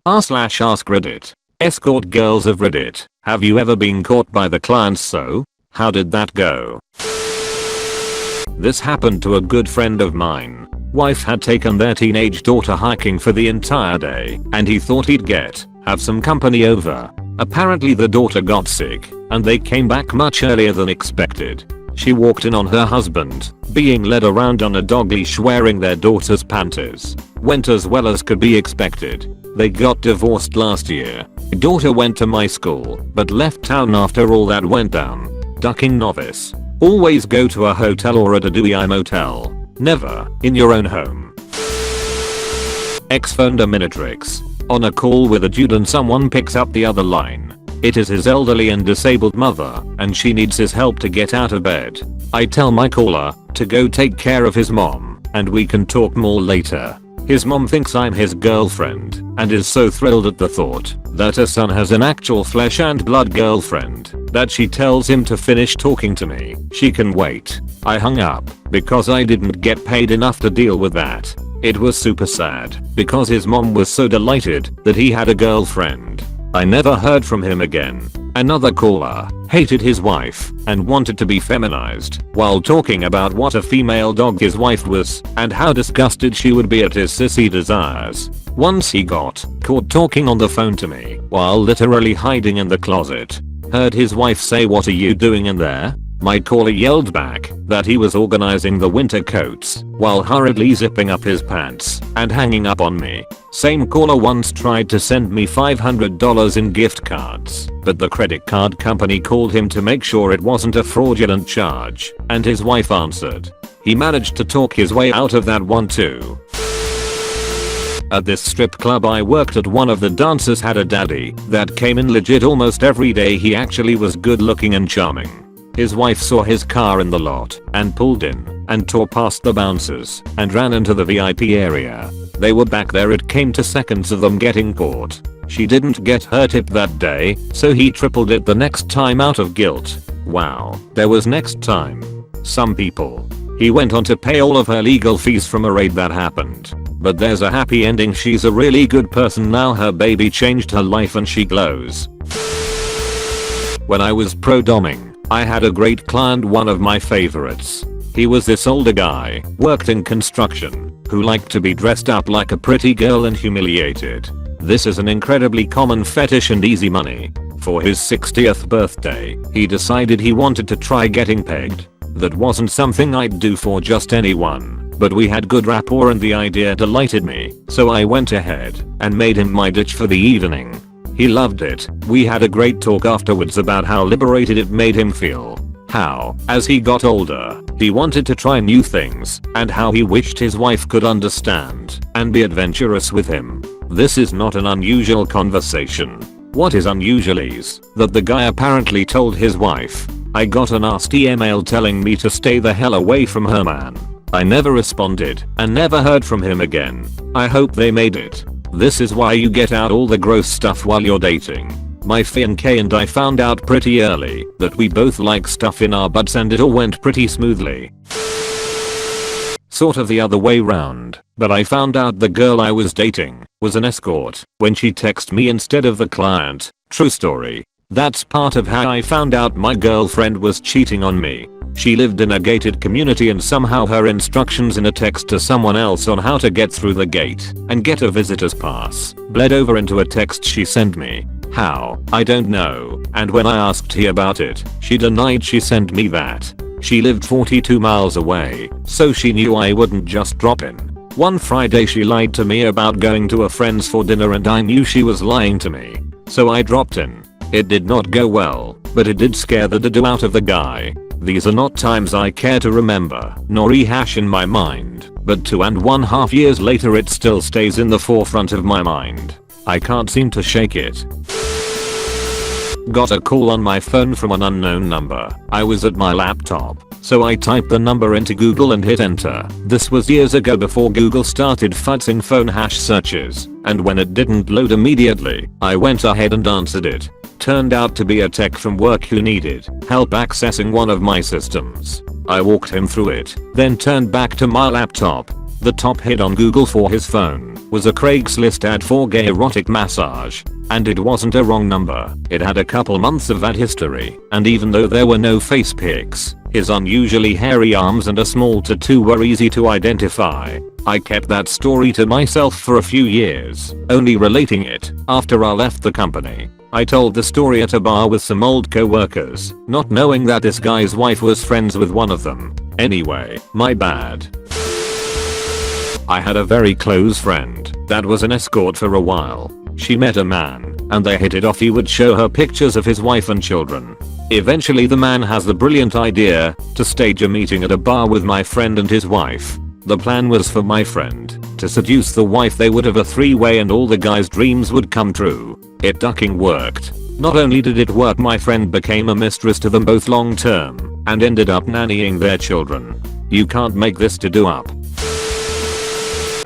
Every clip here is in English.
r/AskReddit. Escort girls of Reddit. Have you ever been caught by the clients? So, how did that go? This happened to a good friend of mine. Wife had taken their teenage daughter hiking for the entire day, and he thought he'd have some company over. Apparently the daughter got sick, and they came back much earlier than expected. She walked in on her husband, being led around on a dog leash wearing their daughter's panties. Went as well as could be expected. They got divorced last year. Daughter went to my school, but left town after all that went down. Ducking novice. Always go to a hotel or at a Dewey motel. Never in your own home. Ex phoned a Minitrix. On a call with a dude and someone picks up the other line. It is his elderly and disabled mother, and she needs his help to get out of bed. I tell my caller to go take care of his mom, and we can talk more later. His mom thinks I'm his girlfriend, and is so thrilled at the thought that her son has an actual flesh and blood girlfriend that she tells him to finish talking to me. She can wait. I hung up because I didn't get paid enough to deal with that. It was super sad because his mom was so delighted that he had a girlfriend. I never heard from him again. Another caller hated his wife and wanted to be feminized while talking about what a female dog his wife was and how disgusted she would be at his sissy desires. Once he got caught talking on the phone to me while literally hiding in the closet. Heard his wife say, "What are you doing in there?" My caller yelled back that he was organizing the winter coats while hurriedly zipping up his pants and hanging up on me. Same caller once tried to send me $500 in gift cards, but the credit card company called him to make sure it wasn't a fraudulent charge, and his wife answered. He managed to talk his way out of that one too. At this strip club I worked at, one of the dancers had a daddy that came in legit almost every day. He actually was good looking and charming. His wife saw his car in the lot and pulled in and tore past the bouncers and ran into the VIP area. They were back there. It came to seconds of them getting caught. She didn't get her tip that day, so he tripled it the next time out of guilt. Wow, there was next time. Some people. He went on to pay all of her legal fees from a raid that happened. But there's a happy ending. She's a really good person now. Her baby changed her life and she glows. When I was pro-doming, I had a great client, one of my favorites. He was this older guy, worked in construction, who liked to be dressed up like a pretty girl and humiliated. This is an incredibly common fetish and easy money. For his 60th birthday, he decided he wanted to try getting pegged. That wasn't something I'd do for just anyone, but we had good rapport and the idea delighted me, so I went ahead and made him my ditch for the evening. He loved it. We had a great talk afterwards about how liberated it made him feel. How, as he got older, he wanted to try new things, and how he wished his wife could understand and be adventurous with him. This is not an unusual conversation. What is unusual is that the guy apparently told his wife, "I got a nasty email telling me to stay the hell away from her man." I never responded and never heard from him again. I hope they made it. This is why you get out all the gross stuff while you're dating. My fiancé and I found out pretty early that we both like stuff in our butts, and it all went pretty smoothly. Sort of the other way round, but I found out the girl I was dating was an escort when she texted me instead of the client. True story. That's part of how I found out my girlfriend was cheating on me. She lived in a gated community and somehow her instructions in a text to someone else on how to get through the gate and get a visitor's pass bled over into a text she sent me. How? I don't know, and when I asked her about it, she denied she sent me that. She lived 42 miles away, so she knew I wouldn't just drop in. One Friday she lied to me about going to a friend's for dinner and I knew she was lying to me, so I dropped in. It did not go well, but it did scare the doo out of the guy. These are not times I care to remember, nor rehash in my mind, but 2.5 years later it still stays in the forefront of my mind. I can't seem to shake it. Got a call on my phone from an unknown number. I was at my laptop, so I typed the number into Google and hit enter. This was years ago before Google started futzing phone hash searches, and when it didn't load immediately, I went ahead and answered it. Turned out to be a tech from work who needed help accessing one of my systems. I walked him through it, then turned back to my laptop, The top hit on Google for his phone was a Craigslist ad for gay erotic massage. And it wasn't a wrong number. It had a couple months of ad history, and even though there were no face pics, his unusually hairy arms and a small tattoo were easy to identify. I kept that story to myself for a few years, only relating it after I left the company. I told the story at a bar with some old co-workers, not knowing that this guy's wife was friends with one of them. Anyway, my bad. I had a very close friend that was an escort for a while. She met a man, and they hit it off. He would show her pictures of his wife and children. Eventually the man has the brilliant idea to stage a meeting at a bar with my friend and his wife. The plan was for my friend to seduce the wife. They would have a three-way and all the guy's dreams would come true. It ducking worked. Not only did it work, my friend became a mistress to them both long term and ended up nannying their children. You can't make this to do up.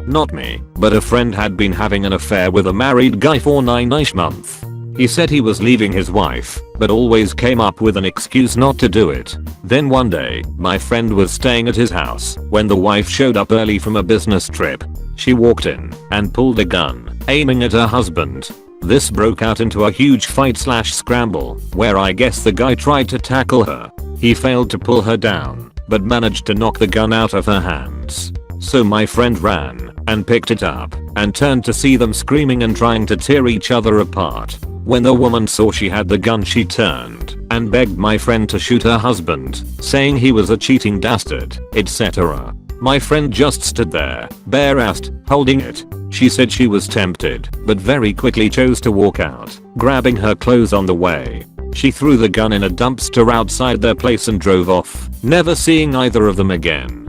Not me, but a friend had been having an affair with a married guy for 9ish months. He said he was leaving his wife, but always came up with an excuse not to do it. Then one day, my friend was staying at his house when the wife showed up early from a business trip. She walked in and pulled a gun, aiming at her husband. This broke out into a huge fight/scramble, where I guess the guy tried to tackle her. He failed to pull her down, but managed to knock the gun out of her hands. So my friend ran and picked it up and turned to see them screaming and trying to tear each other apart. When the woman saw she had the gun, she turned and begged my friend to shoot her husband, saying he was a cheating dastard, etc. My friend just stood there, bare-assed, holding it. She said she was tempted, but very quickly chose to walk out, grabbing her clothes on the way. She threw the gun in a dumpster outside their place and drove off, never seeing either of them again.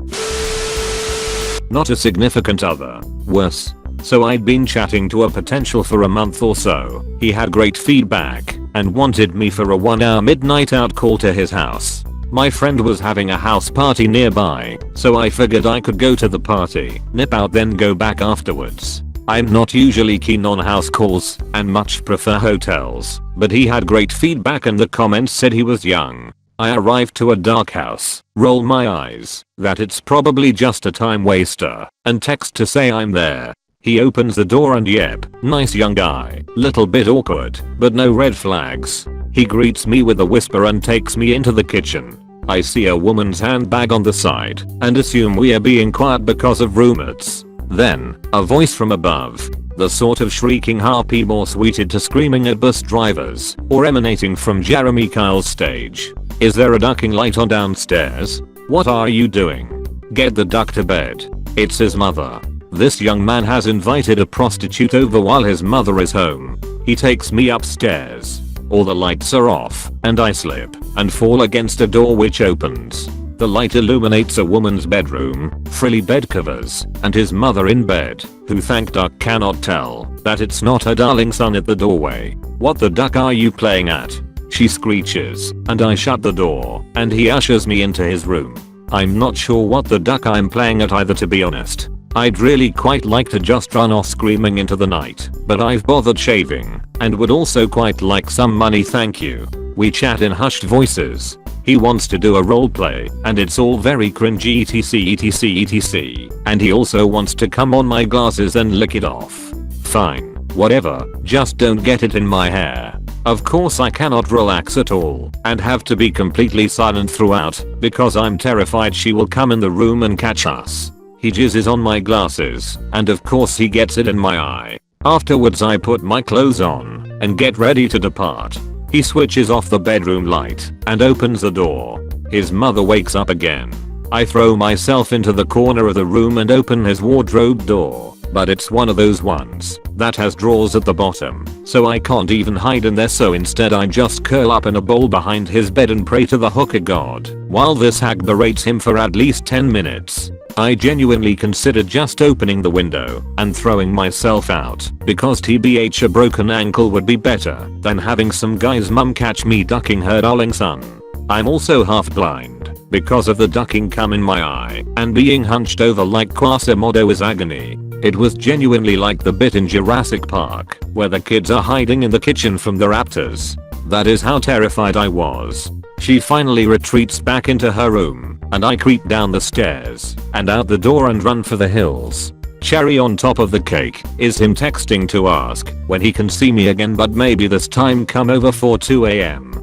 Not a significant other. Worse. So I'd been chatting to a potential for a month or so. He had great feedback and wanted me for a 1-hour midnight out call to his house. My friend was having a house party nearby, so I figured I could go to the party, nip out, then go back afterwards. I'm not usually keen on house calls and much prefer hotels, but he had great feedback and the comments said he was young. I arrived to a dark house, roll my eyes that it's probably just a time waster, and text to say I'm there. He opens the door and yep, nice young guy, little bit awkward, but no red flags. He greets me with a whisper and takes me into the kitchen. I see a woman's handbag on the side and assume we are being quiet because of roommates. Then, a voice from above. The sort of shrieking harpy more suited to screaming at bus drivers or emanating from Jeremy Kyle's stage. Is there a ducking light on downstairs? What are you doing? Get the duck to bed. It's his mother. This young man has invited a prostitute over while his mother is home. He takes me upstairs. All the lights are off and I slip and fall against a door which opens. The light illuminates a woman's bedroom, frilly bed covers, and his mother in bed, who thank duck cannot tell that it's not her darling son at the doorway. What the duck are you playing at? She screeches, and I shut the door, and he ushers me into his room. I'm not sure what the duck I'm playing at either, to be honest. I'd really quite like to just run off screaming into the night, but I've bothered shaving, and would also quite like some money, thank you. We chat in hushed voices. He wants to do a roleplay, and it's all very cringy etc, and he also wants to come on my glasses and lick it off. Fine, whatever, just don't get it in my hair. Of course I cannot relax at all and have to be completely silent throughout because I'm terrified she will come in the room and catch us. He jizzes on my glasses and of course he gets it in my eye. Afterwards I put my clothes on and get ready to depart. He switches off the bedroom light and opens the door. His mother wakes up again. I throw myself into the corner of the room and open his wardrobe door, but it's one of those ones that has drawers at the bottom, so I can't even hide in there, so instead I just curl up in a ball behind his bed and pray to the hooker god, while this hag berates him for at least 10 minutes. I genuinely considered just opening the window and throwing myself out, because tbh a broken ankle would be better than having some guy's mum catch me ducking her darling son. I'm also half blind because of the ducking cum in my eye and being hunched over like Quasimodo is agony. It was genuinely like the bit in Jurassic Park where the kids are hiding in the kitchen from the raptors. That is how terrified I was. She finally retreats back into her room and I creep down the stairs and out the door and run for the hills. Cherry on top of the cake is him texting to ask when he can see me again, but maybe this time come over for 2 AM.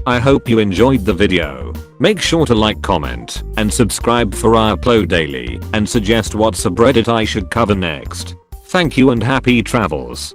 I hope you enjoyed the video. Make sure to like, comment, and subscribe for I upload daily and suggest what subreddit I should cover next. Thank you and happy travels.